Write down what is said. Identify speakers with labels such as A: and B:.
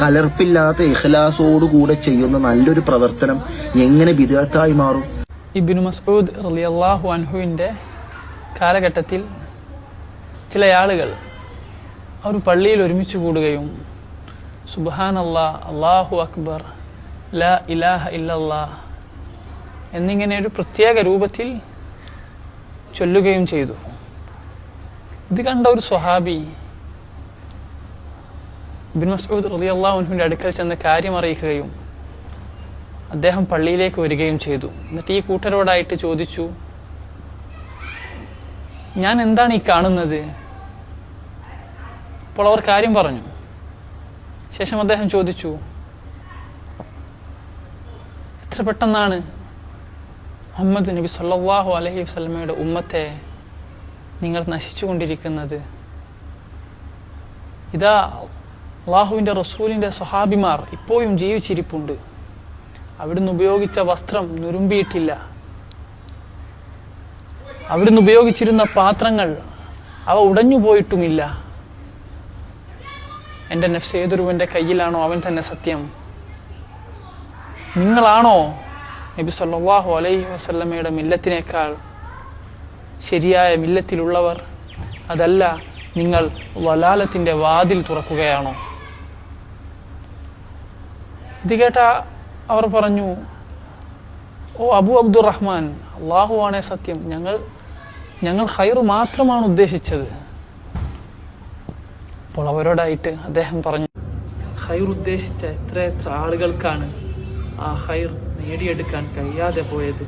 A: കലർപ്പില്ലാത്ത ഇഖ്ലാസോട് കൂടെ ചെയ്യുന്ന നല്ലൊരു പ്രവർത്തനം എങ്ങനെ ബിദ്അത്തായി മാറും?
B: ഇബ്നു മസ്ഊദ് റളിയല്ലാഹു അൻഹുവിൻ്റെ കാലഘട്ടത്തിൽ ചില ആളുകൾ അവർ പള്ളിയിൽ ഒരുമിച്ച് കൂടുകയും സുബ്ഹാനല്ലാഹ്, അല്ലാഹു അക്ബർ, ലാ ഇലാഹ ഇല്ലല്ലാഹ് എന്നിങ്ങനെ ഒരു പ്രത്യേക രൂപത്തിൽ ചൊല്ലുകയും ചെയ്തു. ഇത് കണ്ട ഒരു സ്വഹാബി ഇബ്നു മസ്ഊദ് റളിയല്ലാഹു അൻഹുവിൻ്റെ അടുക്കൽ ചെന്ന് കാര്യം അറിയിക്കുകയും അദ്ദേഹം പള്ളിയിലേക്ക് വരികയും ചെയ്തു. എന്നിട്ട് ഈ കൂട്ടരോടായിട്ട് ചോദിച്ചു, ഞാൻ എന്താണ് ഈ കാണുന്നത്? അപ്പോൾ അവർ കാര്യം പറഞ്ഞു. ശേഷം അദ്ദേഹം ചോദിച്ചു, എത്ര പെട്ടെന്നാണ് മുഹമ്മദ് നബി സല്ലല്ലാഹു അലൈഹി വസല്ലമയുടെ ഉമ്മത്തെ നിങ്ങൾ നശിച്ചുകൊണ്ടിരിക്കുന്നത്? ഇതാ അള്ളാഹുവിൻ്റെ റസൂലിൻ്റെ സ്വഹാബിമാർ ഇപ്പോഴും ജീവിച്ചിരിപ്പുണ്ട്. അവിടുന്ന് ഉപയോഗിച്ച വസ്ത്രം നുരുമ്പിയിട്ടില്ല. അവിടുന്ന് ഉപയോഗിച്ചിരുന്ന പാത്രങ്ങൾ അവ ഉടഞ്ഞു പോയിട്ടുമില്ല. എൻ്റെ നഫ്സ് ഏതൊരുവൻ്റെ കയ്യിലാണോ അവൻ തന്നെ സത്യം. നിങ്ങളാണോ നബി സല്ലല്ലാഹു അലൈഹി വസല്ലമയുടെ മില്ലത്തിനേക്കാൾ ശരിയായ മില്ലത്തിലുള്ളവർ? അതല്ല, നിങ്ങൾ വലാലത്തിൻ്റെ വാതിൽ തുറക്കുകയാണോ? ഇത് കേട്ട അവർ പറഞ്ഞു, ഓ അബു അബ്ദുറഹ്മാൻ, അള്ളാഹു ആണേ സത്യം, ഞങ്ങൾ ഖൈർ മാത്രമാണ് ഉദ്ദേശിച്ചത്. അപ്പോൾ അവരോടായിട്ട് അദ്ദേഹം പറഞ്ഞു, ഖൈർ ഉദ്ദേശിച്ച എത്ര ആളുകൾക്കാണ് ആ ഖൈർ നേടിയെടുക്കാൻ കഴിയാതെ പോയത്.